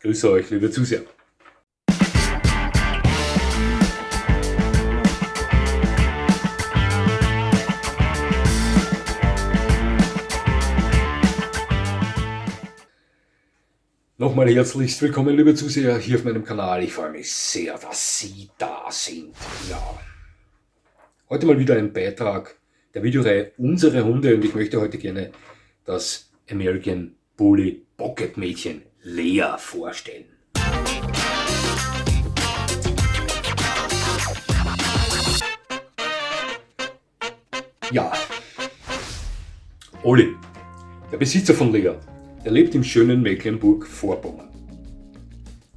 Grüße euch, liebe Zuseher. Nochmal herzlichst willkommen, liebe Zuseher, hier auf meinem Kanal. Ich freue mich sehr, dass Sie da sind. Ja. Heute mal wieder ein Beitrag der Videoreihe Unsere Hunde und ich möchte heute gerne das American Bully Pocket Mädchen Lea vorstellen. Ja, Olli, der Besitzer von Lea, der lebt im schönen Mecklenburg-Vorpommern.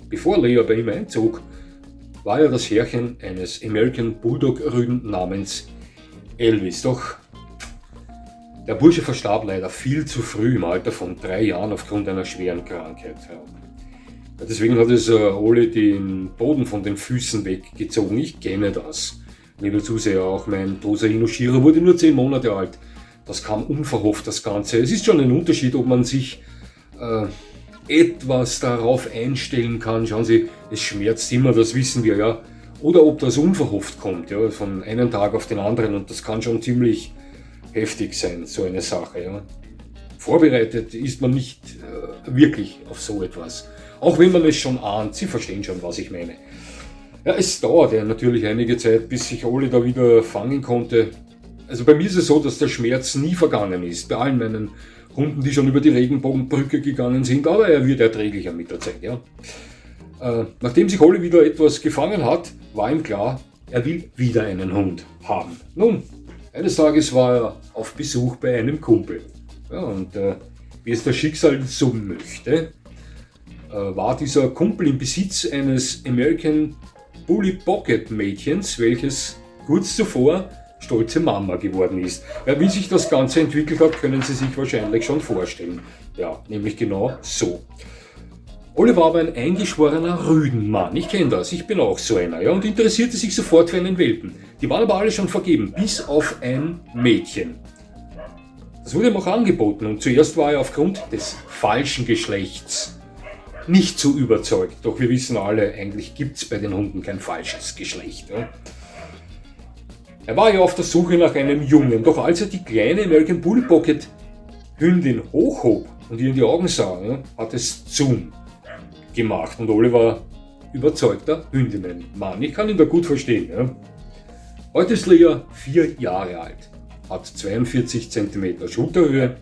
Bevor Lea bei ihm einzog, war er das Herrchen eines American Bulldog-Rüden namens Elvis. Doch der Bursche verstarb leider viel zu früh im Alter von 3 Jahren aufgrund einer schweren Krankheit. Deswegen hat es Olli den Boden von den Füßen weggezogen. Ich kenne das. Liebe Zuseher, auch mein Tosa Inoshira wurde nur 10 Monate alt. Das kam unverhofft, das Ganze. Es ist schon ein Unterschied, ob man sich etwas darauf einstellen kann. Schauen Sie, es schmerzt immer, das wissen wir ja. Oder ob das unverhofft kommt, ja, von einem Tag auf den anderen. Und das kann schon ziemlich heftig sein, so eine Sache. Ja. Vorbereitet ist man nicht wirklich auf so etwas. Auch wenn man es schon ahnt, Sie verstehen schon, was ich meine. Ja, es dauert ja natürlich einige Zeit, bis sich Olli da wieder fangen konnte. Also bei mir ist es so, dass der Schmerz nie vergangen ist. Bei allen meinen Hunden, die schon über die Regenbogenbrücke gegangen sind, aber er wird erträglicher mit der Zeit. Ja. Nachdem sich Olli wieder etwas gefangen hat, war ihm klar, er will wieder einen Hund haben. Nun, eines Tages war er auf Besuch bei einem Kumpel. Ja, und wie es das Schicksal so möchte, war dieser Kumpel im Besitz eines American Bully Pocket Mädchens, welches kurz zuvor stolze Mama geworden ist. Ja, wie sich das Ganze entwickelt hat, können Sie sich wahrscheinlich schon vorstellen. Ja, nämlich genau so. Olli war aber ein eingeschworener Rüdenmann. Ich kenne das, ich bin auch so einer. Ja, und interessierte sich sofort für einen Welpen. Die waren aber alle schon vergeben, bis auf ein Mädchen. Das wurde ihm auch angeboten und zuerst war er aufgrund des falschen Geschlechts nicht so überzeugt. Doch wir wissen alle, eigentlich gibt es bei den Hunden kein falsches Geschlecht. Ja. Er war ja auf der Suche nach einem Jungen, doch als er die kleine American Bully Pocket Hündin hochhob und ihr in die Augen sah, ja, hat es Zoom gemacht und Olli war überzeugter Hündinnenmann. Ich kann ihn da gut verstehen. Ja. Heute ist Lea 4 Jahre alt, hat 42 cm Schulterhöhe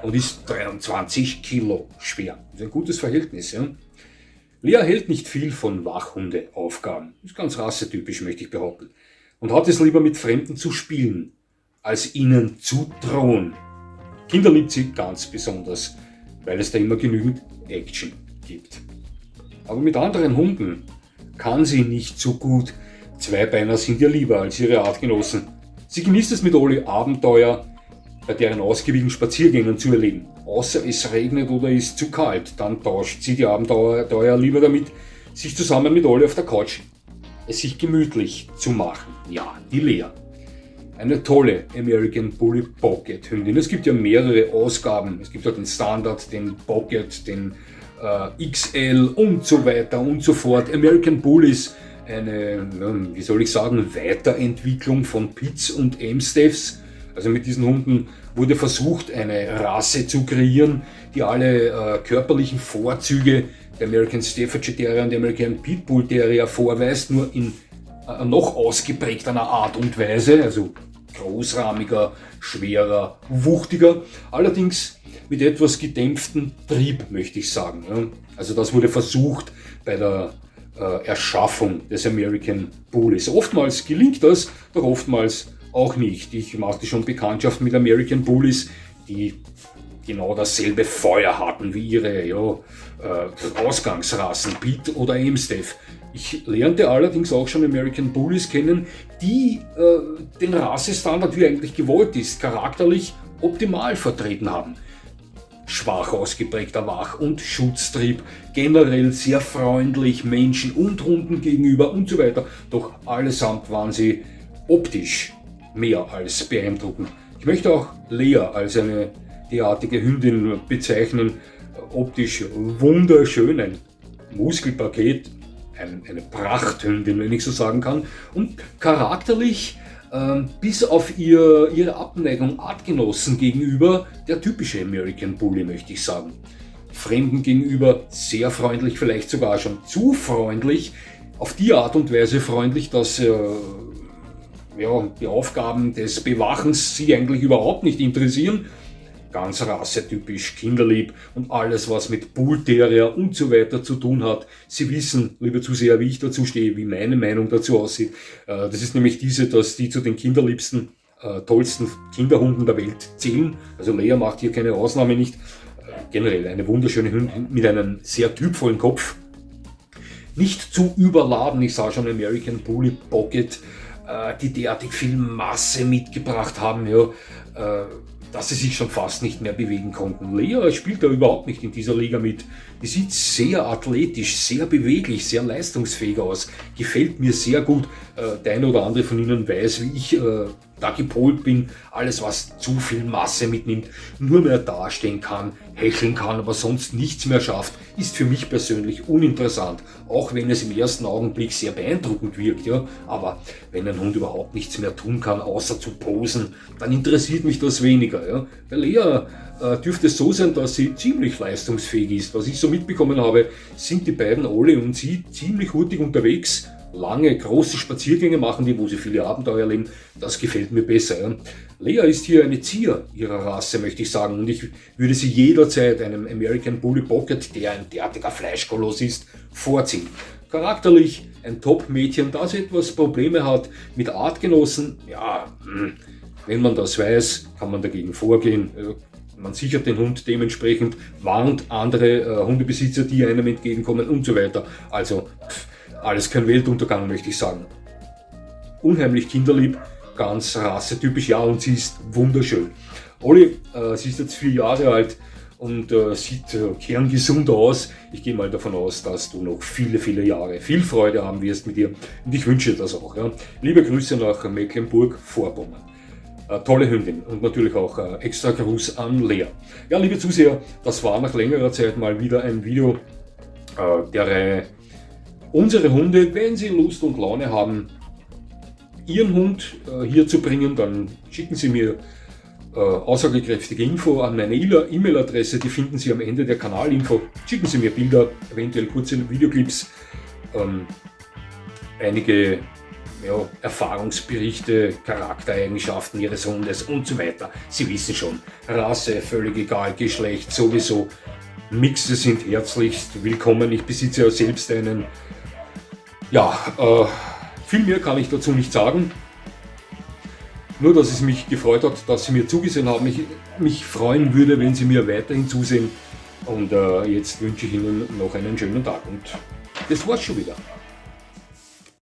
und ist 23 Kilo schwer. Das ist ein gutes Verhältnis. Ja. Lea hält nicht viel von Wachhundeaufgaben. Das ist ganz rassetypisch, möchte ich behaupten. Und hat es lieber mit Fremden zu spielen, als ihnen zu drohen. Kinder liebt sie ganz besonders, weil es da immer genügend Action gibt. Aber mit anderen Hunden kann sie nicht so gut. Zweibeiner sind ihr lieber als ihre Artgenossen. Sie genießt es mit Olli Abenteuer bei deren ausgiebigen Spaziergängen zu erleben. Außer es regnet oder ist zu kalt, dann tauscht sie die Abenteuer lieber damit, sich zusammen mit Olli auf der Couch es sich gemütlich zu machen. Ja, die Lea. Eine tolle American Bully Pocket Hündin. Es gibt ja mehrere Ausgaben. Es gibt ja den Standard, den Pocket, den XL und so weiter und so fort. American Bullies, eine, wie soll ich sagen, Weiterentwicklung von Pits und Amstaffs. Also mit diesen Hunden wurde versucht, eine Rasse zu kreieren, die alle körperlichen Vorzüge der American Staffordshire Terrier und der American Pitbull Terrier vorweist, nur in noch ausgeprägter Art und Weise, also großrahmiger, schwerer, wuchtiger, allerdings mit etwas gedämpftem Trieb, möchte ich sagen. Ja. Also das wurde versucht bei der Erschaffung des American Bullies. Oftmals gelingt das, doch oftmals auch nicht. Ich machte schon Bekanntschaft mit American Bullies, die genau dasselbe Feuer hatten wie ihre Ausgangsrassen, Pit oder Amstaff. Ich lernte allerdings auch schon American Bullies kennen, die den Rassestandard, wie eigentlich gewollt ist, charakterlich optimal vertreten haben. Schwach ausgeprägter Wach- und Schutztrieb, generell sehr freundlich Menschen und Hunden gegenüber und so weiter. Doch allesamt waren sie optisch mehr als beeindruckend. Ich möchte auch Lea als eine derartige Hündin bezeichnen, optisch wunderschön, ein Muskelpaket, eine Prachthündin, wenn ich so sagen kann. Und charakterlich, bis auf ihre Abneigung Artgenossen gegenüber, der typische American Bully, möchte ich sagen. Fremden gegenüber sehr freundlich, vielleicht sogar schon zu freundlich. Auf die Art und Weise freundlich, dass die Aufgaben des Bewachens sie eigentlich überhaupt nicht interessieren. Ganz rassetypisch, kinderlieb und alles, was mit Bull Terrier und so weiter zu tun hat. Sie wissen, liebe Zuseher, wie ich dazu stehe, wie meine Meinung dazu aussieht. Das ist nämlich diese, dass die zu den kinderliebsten, tollsten Kinderhunden der Welt zählen. Also Lea macht hier keine Ausnahme nicht. Generell eine wunderschöne Hündin mit einem sehr typvollen Kopf. Nicht zu überladen, ich sah schon American Bully Pocket, die derartig viel Masse mitgebracht haben, dass sie sich schon fast nicht mehr bewegen konnten. Lea spielt da überhaupt nicht in dieser Liga mit. Die sieht sehr athletisch, sehr beweglich, sehr leistungsfähig aus. Gefällt mir sehr gut. Der eine oder andere von Ihnen weiß, wie ich da gepolt bin. Alles, was zu viel Masse mitnimmt, nur mehr dastehen kann, hecheln kann, aber sonst nichts mehr schafft, ist für mich persönlich uninteressant. Auch wenn es im ersten Augenblick sehr beeindruckend wirkt, aber wenn ein Hund überhaupt nichts mehr tun kann, außer zu posen, dann interessiert mich das weniger. Bei Lea dürfte es so sein, dass sie ziemlich leistungsfähig ist. Was ich so mitbekommen habe, sind die beiden Olli und sie ziemlich hurtig unterwegs. Lange, große Spaziergänge machen die, wo sie viele Abenteuer erleben. Das gefällt mir besser. Lea ist hier eine Zier ihrer Rasse, möchte ich sagen. Und ich würde sie jederzeit einem American Bully Pocket, der ein derartiger Fleischkoloss ist, vorziehen. Charakterlich ein Top-Mädchen, das etwas Probleme hat mit Artgenossen. Wenn man das weiß, kann man dagegen vorgehen. Man sichert den Hund dementsprechend, warnt andere Hundebesitzer, die einem entgegenkommen und so weiter. Also alles kein Weltuntergang, möchte ich sagen. Unheimlich kinderlieb, ganz rassetypisch, und sie ist wunderschön. Olli, sie ist jetzt 4 Jahre alt und sieht kerngesund aus. Ich gehe mal davon aus, dass du noch viele, viele Jahre viel Freude haben wirst mit ihr und ich wünsche dir das auch. Liebe Grüße nach Mecklenburg-Vorpommern. Tolle Hündin und natürlich auch extra Gruß an Lea. Ja, liebe Zuseher, das war nach längerer Zeit mal wieder ein Video der Reihe Unsere Hunde. Wenn Sie Lust und Laune haben, Ihren Hund hier zu bringen, dann schicken Sie mir aussagekräftige Info an meine E-Mail-Adresse, die finden Sie am Ende der Kanalinfo. Schicken Sie mir Bilder, eventuell kurze Videoclips, einige Erfahrungsberichte, Charaktereigenschaften Ihres Hundes und so weiter. Sie wissen schon, Rasse, völlig egal, Geschlecht sowieso. Mixe sind herzlichst willkommen. Ich besitze ja selbst einen. Viel mehr kann ich dazu nicht sagen. Nur, dass es mich gefreut hat, dass Sie mir zugesehen haben. Ich mich freuen würde, wenn Sie mir weiterhin zusehen. Und jetzt wünsche ich Ihnen noch einen schönen Tag. Und das war's schon wieder.